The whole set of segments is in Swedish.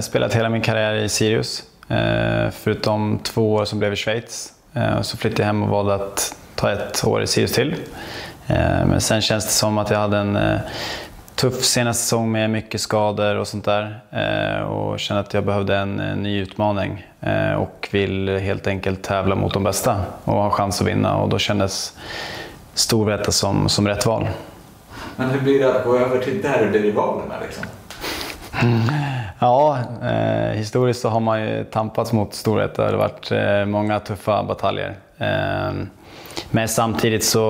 Spelat hela min karriär i Sirius, förutom 2 år som blev i Schweiz. Så flyttade jag hem och valde att ta 1 år i Sirius till. Men sen känns det som att jag hade en tuff senaste säsong med mycket skador och sånt där. Och kände att jag behövde en ny utmaning. Och vill helt enkelt tävla mot de bästa och ha chans att vinna. Och då kändes Storvreta som rätt val. Men hur blir det att gå över till derbyrivalerna liksom? Ja, historiskt så har man ju tampats mot Storvreta. Det har varit många tuffa bataljer. Men samtidigt så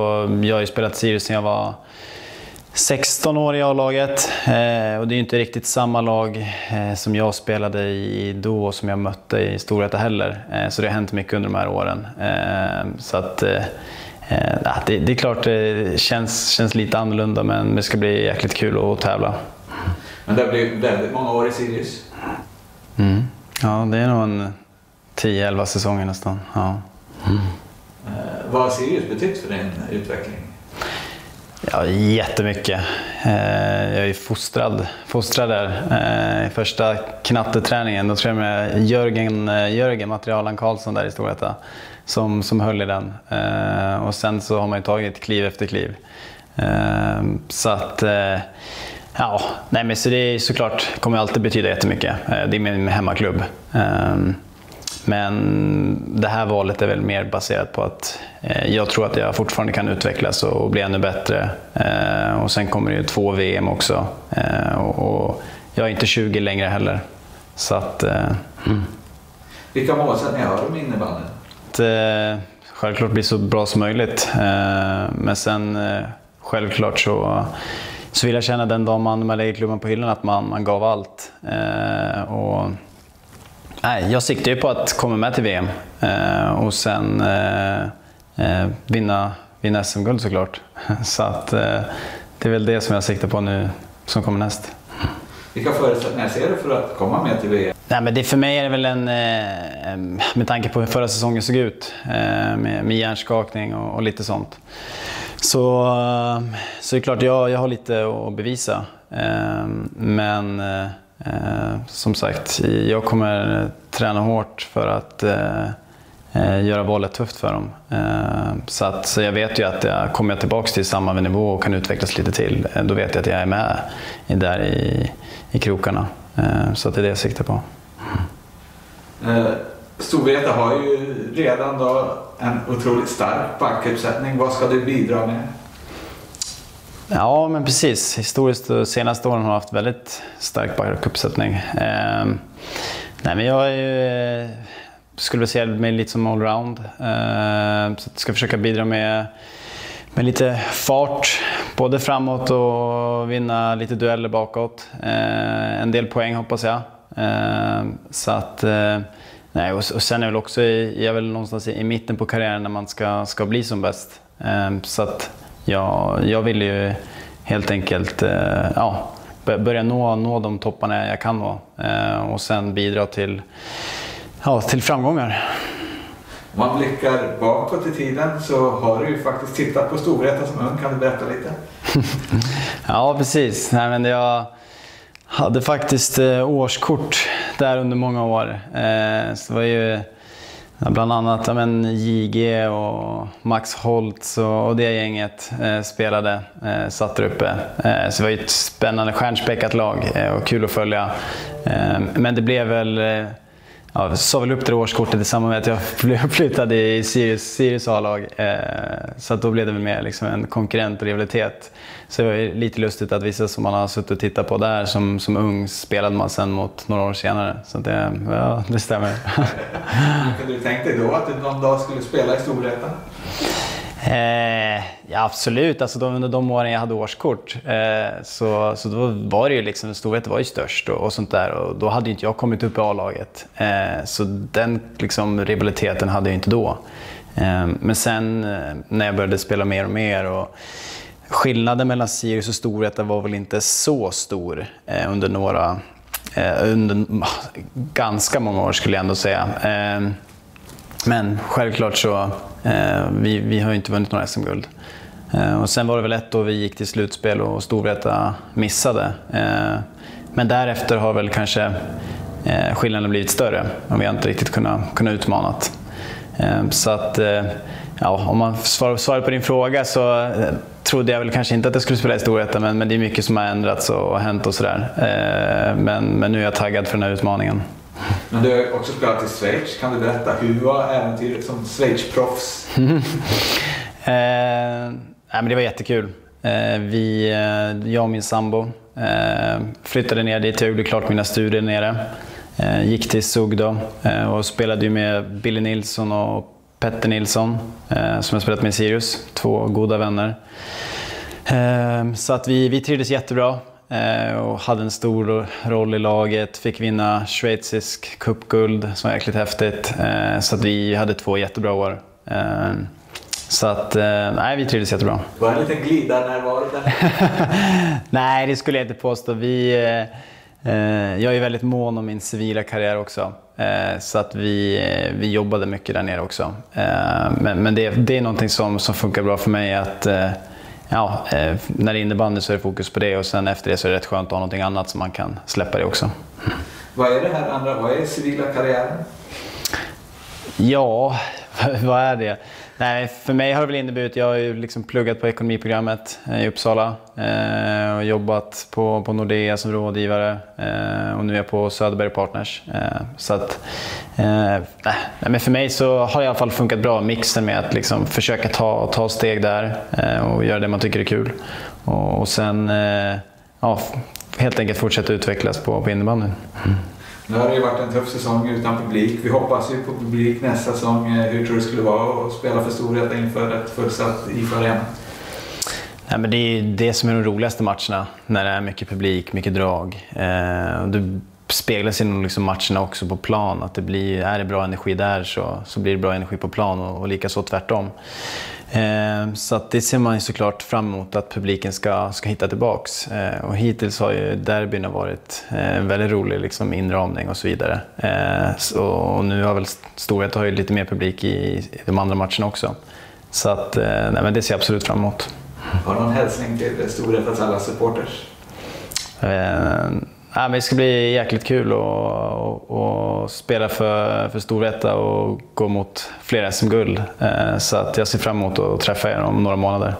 jag har ju spelat Sirius sedan jag var 16 år i A-laget. Och det är ju inte riktigt samma lag som jag spelade i då som jag mötte i Storvreta heller. Så det har hänt mycket under de här åren. Så att det är klart det känns lite annorlunda, men det ska bli jäkligt kul att tävla. Men det blir väldigt många år i Sirius. Ja, det är nog en 10-11 säsonger nästan. Ja. Vad har Sirius betytt för din utveckling? Ja, jättemycket. Jag är ju fostrad där. I första knatteträningen, då tror jag med Jörgen Materialan Karlsson där i Storvreta som höll i den. Och sen så har man ju tagit kliv efter kliv. Så att ja, nej, men så det är såklart kommer alltid betyda jättemycket. Det är min hemmaklubb. Men det här valet är väl mer baserat på att jag tror att jag fortfarande kan utvecklas och bli ännu bättre. Och sen kommer det ju 2 VM också. Och jag är inte 20 längre heller. Så att, Vilka målsättningar har du med innebandyn? Självklart bli så bra som möjligt. Men sen självklart så vill jag känna den dagen man lägger klubban på hyllan att man gav allt. Nej, jag siktar ju på att komma med till VM och sen vinna SM-guld såklart. Så att det är väl det som jag siktar på nu som kommer näst. Vilka förutsättningar ser du för att komma med till VM? Nej, men det för mig är det väl med tanke på hur förra säsongen såg ut med hjärnskakning och lite sånt. Så är det klart jag har lite att bevisa. Men som sagt, jag kommer träna hårt för att göra valet tufft för dem. Så jag vet ju att jag kommer tillbaka till samma nivå och kan utvecklas lite till. Då vet jag att jag är med där i krokarna. Så att det är det jag siktar på. Storvreta har ju redan då en otroligt stark backuppsättning. Vad ska du bidra med? Ja, men precis. Historiskt de senaste åren har jag haft väldigt stark backuppsättning. Nej, men jag skulle säga mig lite som allround. Så jag ska försöka bidra med lite fart, både framåt och vinna lite dueller bakåt. En del poäng hoppas jag. Så att, nej, och sen är väl också jag väl någonstans i mitten på karriären när man ska bli som bäst. Så att jag vill ju helt enkelt börja nå de topparna jag kan nå och sen bidra till framgångar. Om man blickar bakåt i tiden så har du ju faktiskt tittat på Storvreta som ung. Kan du berätta lite? Ja, precis. Nej, men jag hade faktiskt årskort där under många år. Så det var ju bland annat JG och Max Holtz och det gänget spelade, satt där uppe. Så det var ju ett spännande stjärnspäckat lag och kul att följa. Men det blev väl, sa väl upp det årskortet i samband med att jag flyttade i Sirius A-lag. Så att då blev det väl mer liksom en konkurrent och rivalitet. Så det var ju lite lustigt att vissa som man har suttit och tittat på där som ung spelade man sen mot några år senare. Så det stämmer. Kunde du tänka dig då att du någon dag skulle spela i Storvreta? Ja, absolut. Alltså under de åren jag hade årskort så då var det ju liksom, Storvreta var ju störst och sånt där, och då hade ju inte jag kommit upp i A-laget. Så den liksom rivaliteten hade jag inte då. Men sen när jag började spela mer och mer, och skillnaden mellan Sirius och Storvreta var väl inte så stor under ganska många år skulle jag ändå säga. Men självklart så vi har ju inte vunnit några SM-guld. Och sen var det väl ett år vi gick till slutspel och Storvreta missade. Men därefter har väl kanske skillnaden blivit större och vi har inte riktigt kunnat utmanat. Så att, om man svarar på din fråga så trodde jag väl kanske inte att jag skulle spela i Storvreta, men det är mycket som har ändrats och hänt och sådär. Men nu är jag taggad för den här utmaningen. Men du har också spelat i Schweiz. Kan du berätta, hur var äventyret som Schweiz-proffs? Men det var jättekul. Jag och min sambo flyttade ner dit. Jag gjorde klart mina studier nere. Gick till SUG då och spelade ju med Billy Nilsson och Petter Nilsson som jag spelat med i Sirius. 2 goda vänner. Så att vi trivdes jättebra och hade en stor roll i laget. Fick vinna schweizisk cupguld som var jäkligt häftigt. Så att vi hade 2 jättebra år. Så att, vi trivdes jättebra. Var det en liten glida när var det där? Nej, det skulle jag inte påstå. Jag är väldigt mån om min civila karriär också. Så att vi jobbade mycket där nere också. Men det är någonting som funkar bra för mig. Att, när det är innebandy så är det fokus på det. Och sen efter det så är det rätt skönt att ha någonting annat som man kan släppa det också. Vad är det här andra? Vad är civila karriären? Ja, vad är det? Nej, för mig har det väl inneburit, jag har ju liksom pluggat på ekonomiprogrammet i Uppsala och jobbat på Nordea som rådgivare och nu är jag på Söderberg Partners. Så att, men för mig så har det i alla fall funkat bra, mixen med att liksom försöka ta steg där och göra det man tycker är kul. Och sen helt enkelt fortsätta utvecklas på innebandyn. Nu har det ju varit en tuff säsong utan publik. Vi hoppas ju på publik nästa säsong. Hur tror du det skulle vara att spela för Storvreta inför ett fullsatt IFA Arena? Nej, men det är det som är de roligaste matcherna. När det är mycket publik, mycket drag. Det speglas i liksom matcherna också på plan. Att är det bra energi där så blir det bra energi på plan och likaså tvärtom. Så att det ser man ju såklart fram emot att publiken ska hitta tillbaks. Och hittills har ju derbyn varit väldigt rolig liksom inramning och så vidare. Och nu har väl Storvreta lite mer publik i de andra matcherna också. Så att men det ser jag absolut fram emot. Har du någon hälsning till Storvretas alla supporters? Men det ska bli jäkligt kul att spela för Storvreta och gå mot fler SM-guld. Så att jag ser fram emot att träffa er om några månader.